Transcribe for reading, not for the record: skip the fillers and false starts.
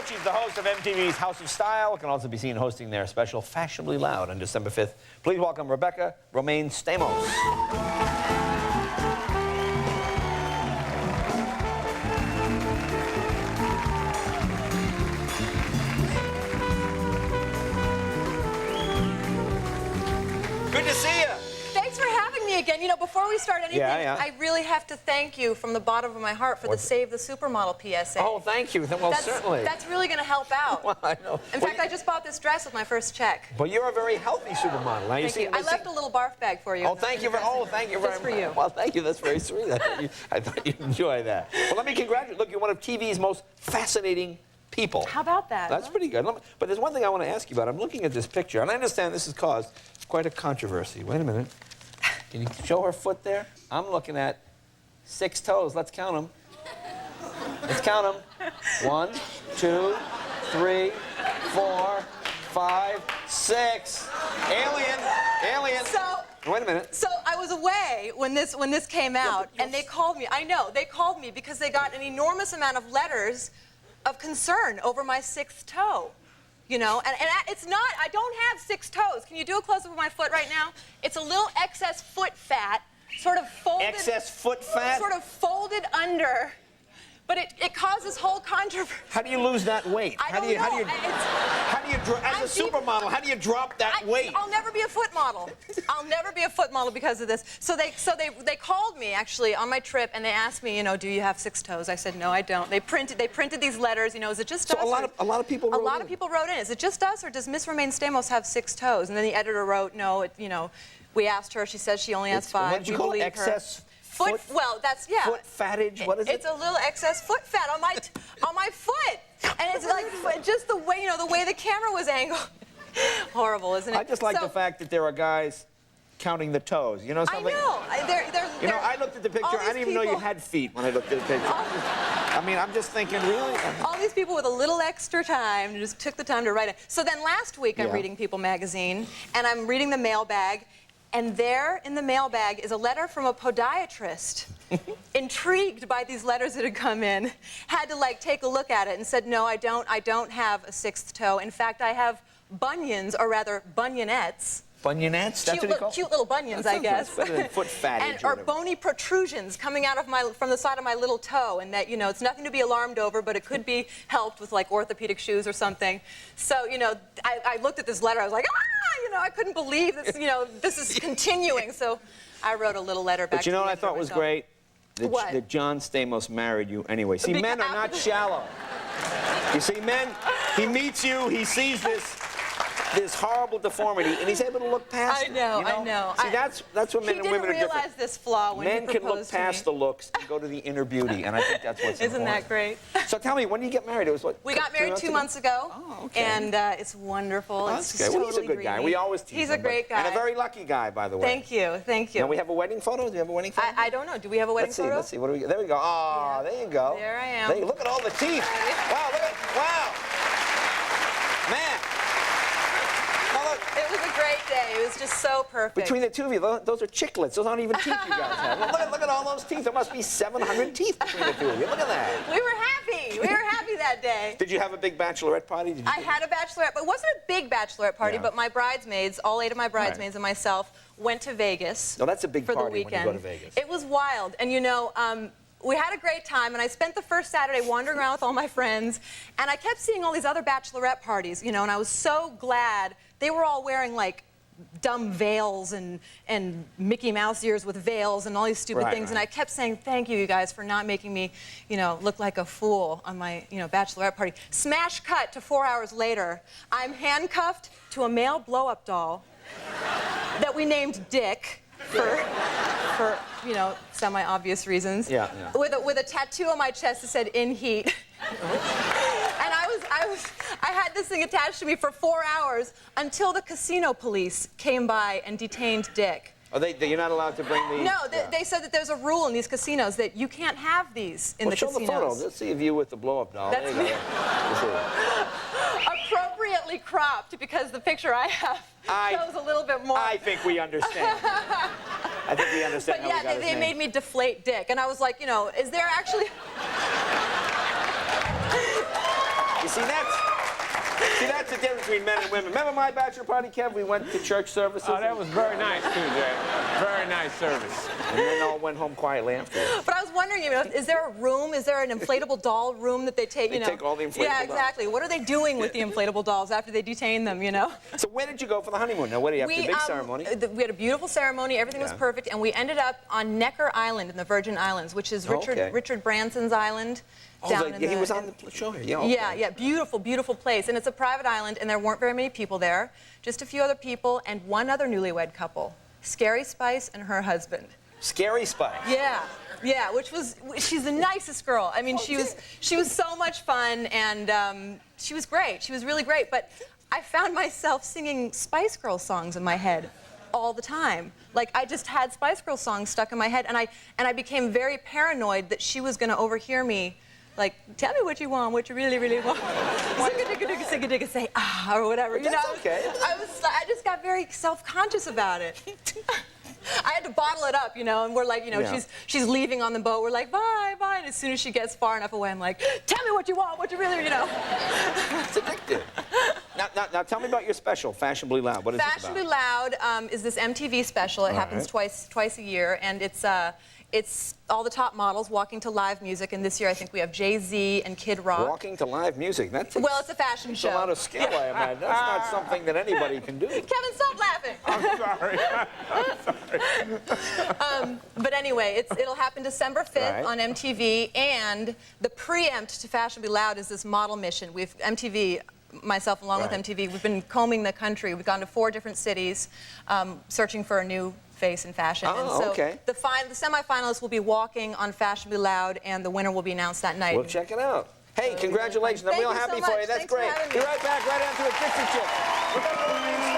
She's the host of MTV's House of Style. Can also be seen hosting their special Fashionably Loud on December 5th. Please welcome Rebecca Romijn Stamos. Good to see you. Thanks for having me again. You know, before we start anything, I really have to thank you from the bottom of my heart for the Save the Supermodel PSA. Oh, thank you. Well, certainly. That's really going to help out. Well, I know. In fact, I just bought this dress with my first check. But you're a very healthy supermodel. Now, Thank you. I left a little barf bag for you. Oh, thank you. Thank you very much. Just for you. Well, thank you. That's very sweet. I thought you'd enjoy that. Well, let me congratulate you. Look, you're one of TV's most fascinating people. How about that? That's pretty good. But there's one thing I want to ask you about. I'm looking at this picture, and I understand this has caused quite a controversy. Wait a minute. Can you show her foot there? I'm looking at 6 toes. Let's count them. Let's count them. 1, 2, 3, 4, 5, 6. Alien. So, wait a minute. So I was away when this came out, and they called me. I know, they called me because they got an enormous amount of letters of concern over my 6th toe. You know, and it's not, I don't have 6 toes. Can you do a close-up of my foot right now? It's a little excess foot fat, sort of folded. Excess foot fat? Sort of folded under. But it causes whole controversy. How do you lose that weight? How do you, as a supermodel, how do you drop that weight? I'll never be a foot model. I'll never be a foot model because of this. So they called me actually on my trip and they asked me, you know, do you have 6 toes? I said no, I don't. They printed these letters. You know, is it just us? A lot of people wrote in. A lot of people wrote in. Is it just us or does Miss Romijn Stamos have 6 toes? And then the editor wrote, no. You know, we asked her. She says she only has 5. What did you call it? Excess. Foot, well, that's, yeah. Foot fattage, what is it? It's a little excess foot fat on my foot. And it's like, just the way, you know, the way the camera was angled. Horrible, isn't it? I just like the fact that there are guys counting the toes. You know something? I know. You know, I looked at the picture. I didn't even know you had feet when I looked at the picture. I mean, I'm just thinking, really? All these people with a little extra time just took the time to write it. So then last week I'm reading People magazine, and I'm reading the mailbag, and there in the mailbag is a letter from a podiatrist. Intrigued by these letters that had come in, had to like take a look at it and said, no, I don't have a 6th toe. In fact, I have bunions, or rather bunionettes. Bunionettes? That's what you call cute little bunions, I guess. Foot fattage. Or bony protrusions coming out of from the side of my little toe, and that, you know, it's nothing to be alarmed over, but it could be helped with like orthopedic shoes or something. So, you know, I looked at this letter, I was like, you know, I couldn't believe this, you know, this is continuing. So I wrote a little letter back. But you know what I thought was great? What? That John Stamos married you anyway. See, men are not shallow. You see, men, he meets you, he sees this horrible deformity, and he's able to look past it. I know. See, that's what men and women are different. He didn't realize this flaw when he proposed Men can look past the looks and go to the inner beauty, and I think that's what's important. Isn't that great? So tell me, when did you get married? It was what? We got married 2 months ago. Oh, okay. And it's wonderful. Oh, that's good. Well, he's a good guy. We always tease him. He's a great guy. And a very lucky guy, by the way. Thank you. Now, we have a wedding photo? Do you have a wedding photo? I don't know. Do we have a wedding photo? Let's see. What do we get? There we go. Oh, there you go. There I am. Look at all the teeth. Wow, wow. Man. It was a great day. It was just so perfect. Between the two of you, those are chiclets. Those aren't even teeth you guys have. Look at all those teeth. There must be 700 teeth between the two of you. Look at that. We were happy. We were happy that day. Did you have a big bachelorette party? I had a bachelorette, but it wasn't a big bachelorette party, but my bridesmaids, all 8 of my bridesmaids and myself, went to Vegas. No, that's a big for party the weekend. when you go to Vegas. It was wild. And you know, we had a great time, and I spent the first Saturday wandering around with all my friends, and I kept seeing all these other bachelorette parties, you know, and I was so glad. They were all wearing, like, dumb veils and Mickey Mouse ears with veils and all these stupid things, and I kept saying, thank you guys for not making me, you know, look like a fool on my, you know, bachelorette party. Smash cut to 4 hours later. I'm handcuffed to a male blow-up doll that we named Dick for you know, semi-obvious reasons. Yeah. With a tattoo on my chest that said "In Heat." And I had this thing attached to me for 4 hours until the casino police came by and detained Dick. Oh, you're not allowed to bring these? No, they said that there's a rule in these casinos that you can't have these in the casinos. Show the photo. Let's see a view with the blow-up doll. That's there you go. Appropriately cropped, because the picture I have shows a little bit more. I think we understand. I think we understand how we got his they name. made me deflate Dick, and I was like, you know, is there actually... You see, between men and women. Remember my bachelor party, Kev? We went to church services. Oh, that was very nice, too, Jay. Very nice service. And then all went home quietly afterwards. But I was wondering, you know, is there a room? Is there an inflatable doll room that they take? They take all the inflatable Yeah, dolls. exactly. What are they doing with the inflatable dolls after they detain them? You know. So where did you go for the honeymoon? Now, what do you have? The big ceremony? We had a beautiful ceremony. Everything was perfect, and we ended up on Necker Island in the Virgin Islands, which is Richard Branson's island. Down in he was on the show here. Yeah, okay. Yeah, beautiful, beautiful place. And it's a private island, and there weren't very many people there. Just a few other people and one other newlywed couple, Scary Spice and her husband. Scary Spice. Yeah, she's the nicest girl. I mean, she was so much fun, and she was great. She was really great. But I found myself singing Spice Girl songs in my head all the time. Like, I just had Spice Girl songs stuck in my head, and I became very paranoid that she was going to overhear me. Like, tell me what you want, what you really, really want. Sigga-digga-digga, say ah, or whatever, you know? That's okay. I just got very self-conscious about it. I had to bottle it up, you know, and we're like, you know, she's leaving on the boat. We're like, bye, bye. And as soon as she gets far enough away, I'm like, tell me what you want, what you really, you know. It's addictive. Now, tell me about your special, Fashionably Loud. What is this about? Fashionably Loud is this MTV special. It happens twice a year, and it's all the top models walking to live music, and this year I think we have Jay-Z and Kid Rock. Walking to live music? That's well, it's a fashion show. a lot of skill, I imagine. That's not something that anybody can do. Kevin, stop laughing. I'm sorry. I'm sorry. But anyway, it'll happen December 5th on MTV, and the preempt to Fashionably Loud is this model mission. MTV, myself along with MTV, we've been combing the country. We've gone to 4 different cities, searching for a new face in fashion. Oh, and so okay. the semifinalists will be walking on Fashionably Loud, and the winner will be announced that night. We'll check it out. Hey, congratulations. I'm real happy for you. That's great. Be right back right after a Dixie Chick.